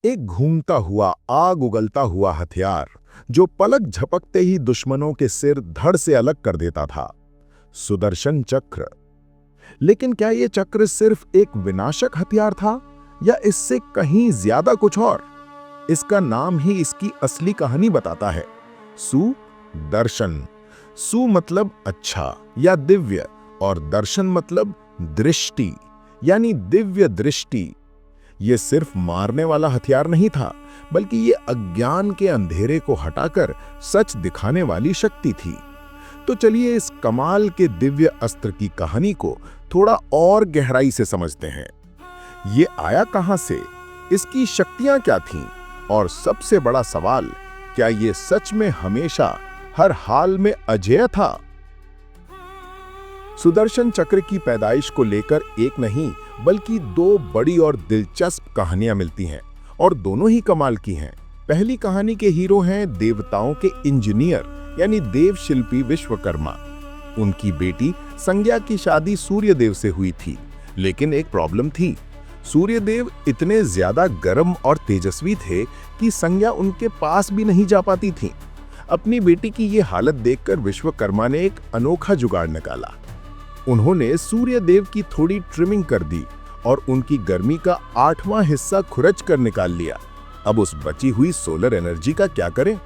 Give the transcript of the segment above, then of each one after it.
एक घूमता हुआ, आग उगलता हुआ हथियार जो पलक झपकते ही दुश्मनों के सिर धड़ से अलग कर देता था। सुदर्शन चक्र। लेकिन क्या यह चक्र सिर्फ एक विनाशक हथियार था या इससे कहीं ज्यादा कुछ और? इसका नाम ही इसकी असली कहानी बताता है। सुदर्शन। सु मतलब अच्छा या दिव्य और दर्शन मतलब दृष्टि, यानी दिव्य दृष्टि। यह सिर्फ मारने वाला हथियार नहीं था, बल्कि यह अज्ञान के अंधेरे को हटाकर सच दिखाने वाली शक्ति थी। तो चलिए इस कमाल के दिव्य अस्त्र की कहानी को थोड़ा और गहराई से समझते हैं। ये आया कहां से, इसकी शक्तियां क्या थीं, और सबसे बड़ा सवाल, क्या ये सच में हमेशा हर हाल में अजेय था? सुदर्शन चक्र की पैदाइश को लेकर एक नहीं बल्कि दो बड़ी और दिलचस्प कहानियां मिलती हैं, और दोनों ही कमाल की हैं। पहली कहानी के हीरो हैं देवताओं के इंजीनियर यानी देव शिल्पी विश्वकर्मा। उनकी बेटी संज्ञा की शादी सूर्यदेव से हुई थी, लेकिन एक प्रॉब्लम थी। सूर्यदेव इतने ज्यादा गर्म और तेजस्वी थे कि संज्ञा उनके पास भी नहीं जा पाती थी। अपनी बेटी की ये हालत देखकर विश्वकर्मा ने एक अनोखा जुगाड़ निकाला। उन्होंने सूर्यदेव की थोड़ी ट्रिमिंग कर दी और उनकी गर्मी का 8वां हिस्सा खुरच कर निकाल लिया। अब उस बची हुई सोलर एनर्जी का क्या करें?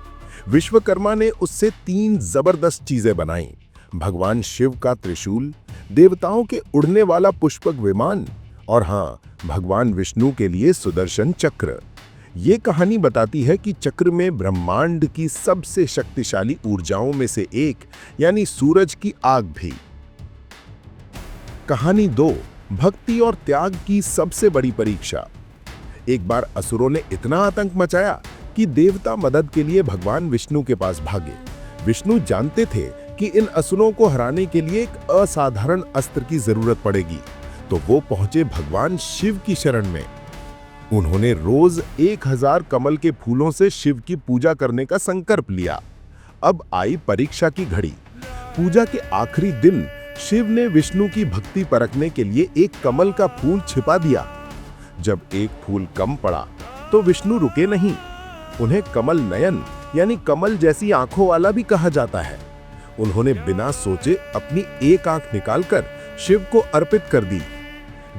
विश्वकर्मा ने उससे 3 जबरदस्त चीजें बनाई। भगवान शिव का त्रिशूल, देवताओं के उड़ने वाला पुष्पक विमान, और हाँ, भगवान विष्णु के लिए सुदर्शन चक्र। ये कहानी बताती है कि चक्र में ब्रह्मांड की सबसे शक्तिशाली ऊर्जाओं में से एक यानी सूरज की आग भी। कहानी 2, भक्ति और त्याग की सबसे बड़ी परीक्षा। एक बार असुरों ने इतना आतंक मचाया कि देवता मदद के लिए भगवान विष्णु के पास भागे। विष्णु जानते थे कि इन असुरों को हराने के लिए एक असाधारण अस्त्र की जरूरत पड़ेगी, तो वो पहुंचे भगवान शिव की शरण में। उन्होंने रोज 1000 कमल के फूलों से शिव की पूजा करने का संकल्प लिया। अब आई परीक्षा की घड़ी। पूजा के आखिरी दिन शिव ने विष्णु की भक्ति परखने के लिए एक कमल का फूल छिपा दिया। जब एक फूल कम पड़ा तो विष्णु रुके नहीं। उन्हें कमल नयन यानी कमल जैसी आंखों वाला भी कहा जाता है। उन्होंने बिना सोचे अपनी एक आंख निकालकर शिव को अर्पित कर दी।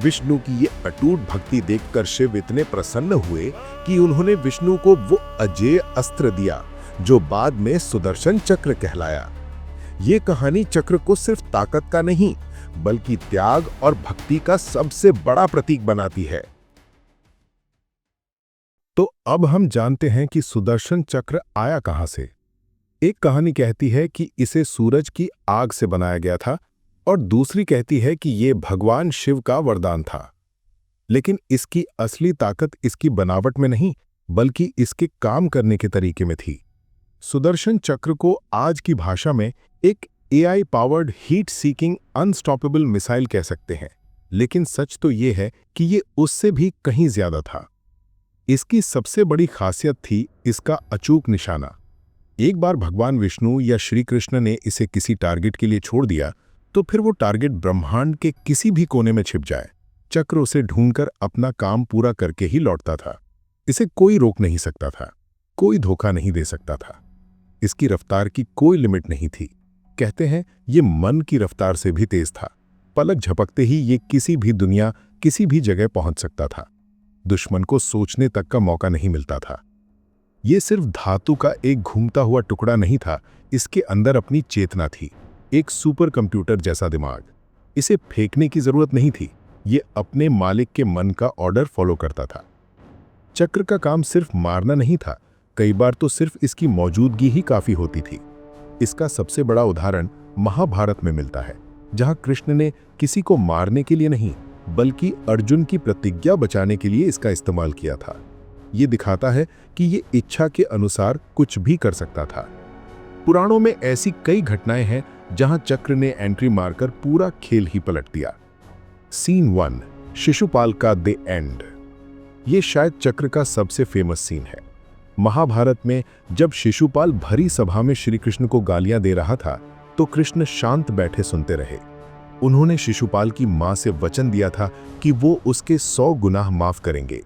विष्णु की ये अटूट भक्ति देखकर शिव इतने प्रसन्न हुए कि उन्होंने विष्णु को वो अजेय अस्त्र दिया जो बाद में सुदर्शन चक्र कहलाया। ये कहानी चक्र को सिर्फ ताकत का नहीं बल्कि त्याग और भक्ति का सबसे बड़ा प्रतीक बनाती है। तो अब हम जानते हैं कि सुदर्शन चक्र आया कहां से। एक कहानी कहती है कि इसे सूरज की आग से बनाया गया था और दूसरी कहती है कि यह भगवान शिव का वरदान था। लेकिन इसकी असली ताकत इसकी बनावट में नहीं बल्कि इसके काम करने के तरीके में थी। सुदर्शन चक्र को आज की भाषा में एक AI powered heat seeking unstoppable missile कह सकते हैं, लेकिन सच तो यह है कि यह उससे भी कहीं ज्यादा था। इसकी सबसे बड़ी खासियत थी इसका अचूक निशाना। एक बार भगवान विष्णु या श्री कृष्ण ने इसे किसी टारगेट के लिए छोड़ दिया तो फिर वो टारगेट ब्रह्मांड के किसी भी कोने में छिप जाए, चक्र उसे ढूंढकर अपना काम पूरा करके ही लौटता था। इसे कोई रोक नहीं सकता था, कोई धोखा नहीं दे सकता था। इसकी रफ्तार की कोई लिमिट नहीं थी। कहते हैं ये मन की रफ्तार से भी तेज था। पलक झपकते ही ये किसी भी दुनिया, किसी भी जगह पहुंच सकता था। दुश्मन को सोचने तक का मौका नहीं मिलता था। ये सिर्फ धातु का एक घूमता हुआ टुकड़ा नहीं था, इसके अंदर अपनी चेतना थी, एक सुपर कंप्यूटर जैसा दिमाग। इसे फेंकने की जरूरत नहीं थी, ये अपने मालिक के मन का ऑर्डर फॉलो करता था। चक्र का काम सिर्फ मारना नहीं था, कई बार तो सिर्फ इसकी मौजूदगी ही काफी होती थी। इसका सबसे बड़ा उदाहरण महाभारत में मिलता है, जहां कृष्ण ने किसी को मारने के लिए नहीं बल्कि अर्जुन की प्रतिज्ञा बचाने के लिए इसका इस्तेमाल किया था। ये दिखाता है कि ये इच्छा के अनुसार कुछ भी कर सकता था। पुराणों में ऐसी कई घटनाएं हैं जहां चक्र ने एंट्री मारकर पूरा खेल ही पलट दिया। सीन 1, शिशुपाल का द एंड। ये शायद चक्र का सबसे फेमस सीन है। महाभारत में जब शिशुपाल भरी सभा में श्री कृष्ण को गालियां दे रहा था तो कृष्ण शांत बैठे सुनते रहे। उन्होंने शिशुपाल की मां से वचन दिया था कि वो उसके 100 गुनाह माफ करेंगे।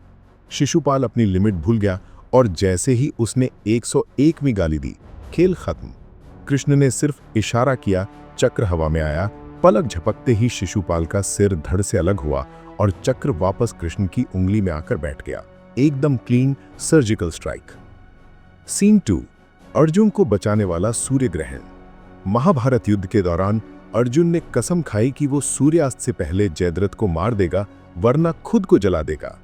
शिशुपाल अपनी लिमिट भूल गया और जैसे ही उसने 101वीं गाली दी, खेल खत्म। कृष्ण ने सिर्फ इशारा किया, चक्र हवा में आया। पलक झपकते ही शिशुपाल का सिर धड़ से अलग हुआ और चक्र वापस कृष्ण की उंगली में आकर बैठ गया। एकदम clean surgical strike. Scene 2, Arjun को बचाने वाला सूर्य ग्रहण। महाभारत युद्ध के दौरान अर्जुन ने कसम खाई कि वो सूर्यास्त से पहले जयद्रथ को मार देगा, वरना खुद को जला देगा।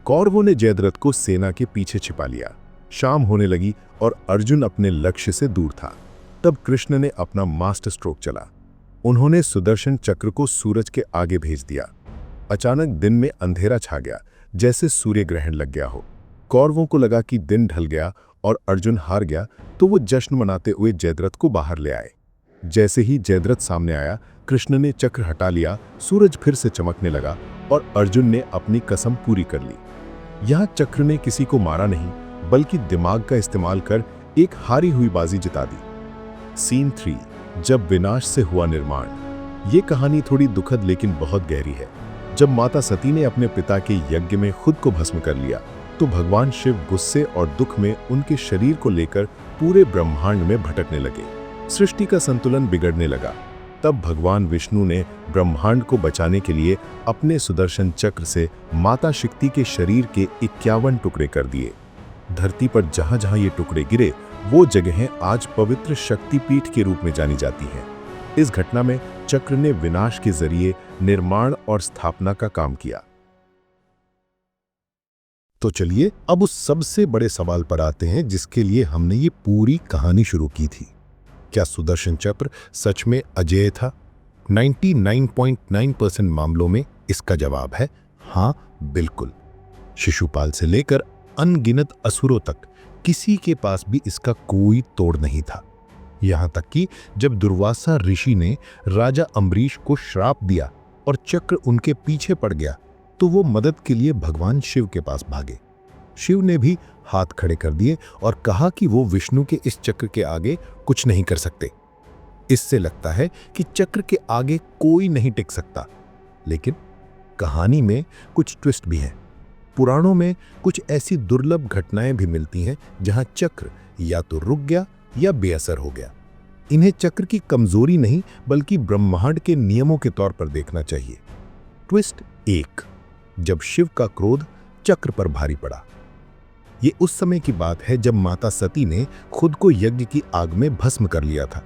कौरवों ने जयद्रथ को सेना के पीछे छिपा लिया। शाम होने लगी और अर्जुन अपने लक्ष्य से दूर था। तब कृष्ण ने अपना मास्टर स्ट्रोक चला। उन्होंने सुदर्शन चक्र को सूरज के आगे भेज दिया। अचानक दिन में अंधेरा छा गया, जैसे सूर्य ग्रहण लग गया हो। कौरवों को लगा कि दिन ढल गया और अर्जुन हार गया, तो वो जश्न मनाते हुए जयद्रथ को बाहर ले आए। जैसे ही जयद्रथ सामने आया, कृष्ण ने चक्र हटा लिया, सूरज फिर से चमकने लगा और अर्जुन ने अपनी कसम पूरी कर ली। यहाँ चक्र ने किसी को मारा नहीं, बल्कि दिमाग का इस्तेमाल कर एक हारी हुई बाजी जिता दी। सीन 3, जब विनाश से हुआ निर्माण। ये कहानी थोड़ी दुखद लेकिन बहुत गहरी है। जब माता सती ने अपने पिता के यज्ञ में खुद को भस्म कर लिया, तो भगवान शिव गुस्से और दुख में उनके शरीर को लेकर पूरे ब्रह्मांड में भटकने लगे। सृष्टि का संतुलन बिगड़ने लगा। तब भगवान विष्णु ने ब्रह्मांड को बचाने के लिए अपने सुदर्शन चक्र से माता शक्ति के शरीर के 51 टुकड़े कर दिए। धरती पर जहां जहां ये टुकड़े गिरे, वो जगहें आज पवित्र शक्तिपीठ के रूप में जानी जाती हैं। इस घटना में चक्र ने विनाश के जरिए निर्माण और स्थापना का काम किया। तो चलिए अब उस सबसे बड़े सवाल पर आते हैं जिसके लिए हमने ये पूरी कहानी शुरू की थी। क्या सुदर्शन चक्र सच में अजेय था? 99.9% मामलों में इसका जवाब है हाँ, बिल्कुल। शिशुपाल से लेकर अनगिनत असुरों तक किसी के पास भी इसका कोई तोड़ नहीं था। यहां तक कि जब दुर्वासा ऋषि ने राजा अम्बरीश को श्राप दिया और चक्र उनके पीछे पड़ गया, तो वो मदद के लिए भगवान शिव के पास भागे। शिव ने भी हाथ खड़े कर दिए और कहा कि वो विष्णु के इस चक्र के आगे कुछ नहीं कर सकते। इससे लगता है कि चक्र के आगे कोई नहीं टिक सकता। लेकिन कहानी में कुछ ट्विस्ट भी हैं। पुराणों में कुछ ऐसी दुर्लभ घटनाएं भी मिलती हैं जहां चक्र या तो रुक गया या बेअसर हो गया। इन्हें चक्र की कमजोरी नहीं, बल्कि ब्रह्मांड के नियमों के तौर पर देखना चाहिए। ट्विस्ट 1, जब शिव का क्रोध चक्र पर भारी पड़ा। ये उस समय की बात है जब माता सती ने खुद को यज्ञ की आग में भस्म कर लिया था।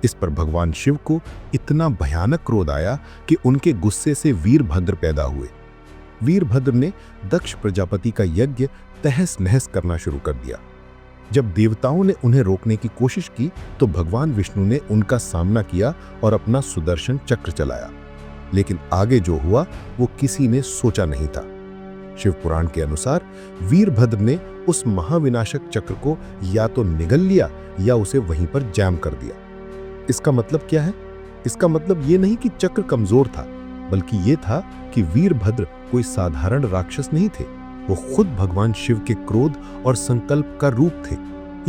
इस पर भगवान शिव को इतना भयानक क्रोध आया कि उनके गुस्से से वीरभद्र पैदा हुए। वीरभद्र ने दक्ष प्रजापति का यज्ञ तहस नहस करना शुरू कर दिया। जब देवताओं ने उन्हें रोकने की कोशिश की, तो भगवान विष्णु ने उनका सामना किया और अपना सुदर्शन चक्र चलाया। लेकिन आगे जो हुआ वो किसी ने सोचा नहीं था। शिव पुराण के अनुसार वीरभद्र ने उस महाविनाशक चक्र को या तो निगल लिया या उसे वहीं पर जैम कर दिया। इसका मतलब क्या है? इसका मतलब ये नहीं कि चक्र कमजोर था, बल्कि ये था कि वीरभद्र कोई साधारण राक्षस नहीं थे। वो खुद भगवान शिव के क्रोध और संकल्प का रूप थे।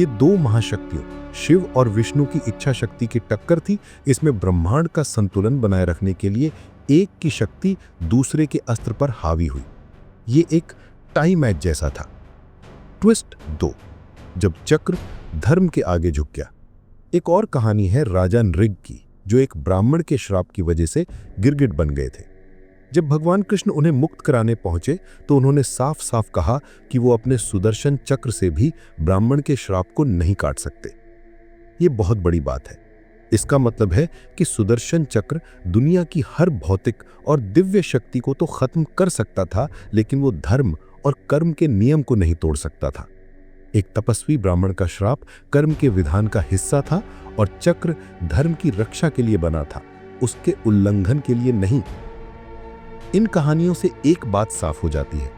ये दो महाशक्तियों, शिव और विष्णु की इच्छा शक्ति की टक्कर थी। इसमें ब्रह्मांड का संतुलन बनाए रखने के लिए एक की शक्ति दूसरे के अस्त्र पर हावी हुई। ये एक टाई मैच जैसा था। ट्विस्ट 2, जब चक्र धर्म के आगे झुक गया। एक और कहानी है राजा नृग की, जो एक ब्राह्मण के श्राप की वजह से गिरगिट बन गए थे। जब भगवान कृष्ण उन्हें मुक्त कराने पहुंचे, तो उन्होंने साफ साफ कहा कि वो अपने सुदर्शन चक्र से भी ब्राह्मण के श्राप को नहीं काट सकते। ये बहुत बड़ी बात है। इसका मतलब है कि सुदर्शन चक्र दुनिया की हर भौतिक और दिव्य शक्ति को तो खत्म कर सकता था, लेकिन वो धर्म और कर्म के नियम को नहीं तोड़ सकता था। एक तपस्वी ब्राह्मण का श्राप कर्म के विधान का हिस्सा था और चक्र धर्म की रक्षा के लिए बना था, उसके उल्लंघन के लिए नहीं। इन कहानियों से एक बात साफ हो जाती है,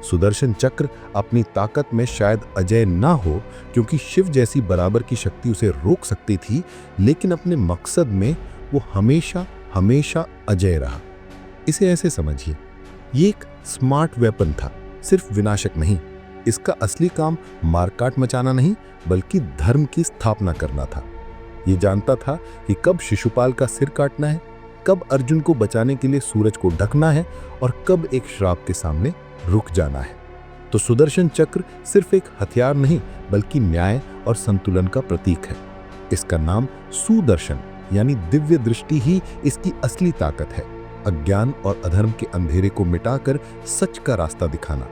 सुदर्शन चक्र अपनी ताकत में शायद अजेय ना हो, क्योंकि शिव जैसी बराबर की शक्ति उसे रोक सकती थी, लेकिन अपने मकसद में वो हमेशा हमेशा अजेय रहा। इसे ऐसे समझिए, ये एक स्मार्ट वेपन था, सिर्फ विनाशक नहीं। इसका असली काम मारकाट मचाना नहीं, बल्कि धर्म की स्थापना करना था। ये जानता था कि कब शिशुपाल का सिर काटना है, कब अर्जुन को बचाने के लिए सूरज को ढकना है और कब एक श्राप के सामने रुक जाना है। तो सुदर्शन चक्र सिर्फ एक हथियार नहीं बल्कि न्याय और संतुलन का प्रतीक है। इसका नाम सुदर्शन यानी दिव्य दृष्टि ही इसकी असली ताकत है। अज्ञान और अधर्म के अंधेरे को मिटाकर सच का रास्ता दिखाना।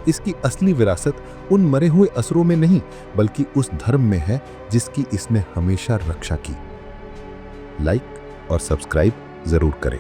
इसकी असली विरासत उन मरे हुए असुरों में नहीं बल्कि उस धर्म में है जिसकी इसने हमेशा रक्षा की। लाइक और सब्सक्राइब जरूर करें।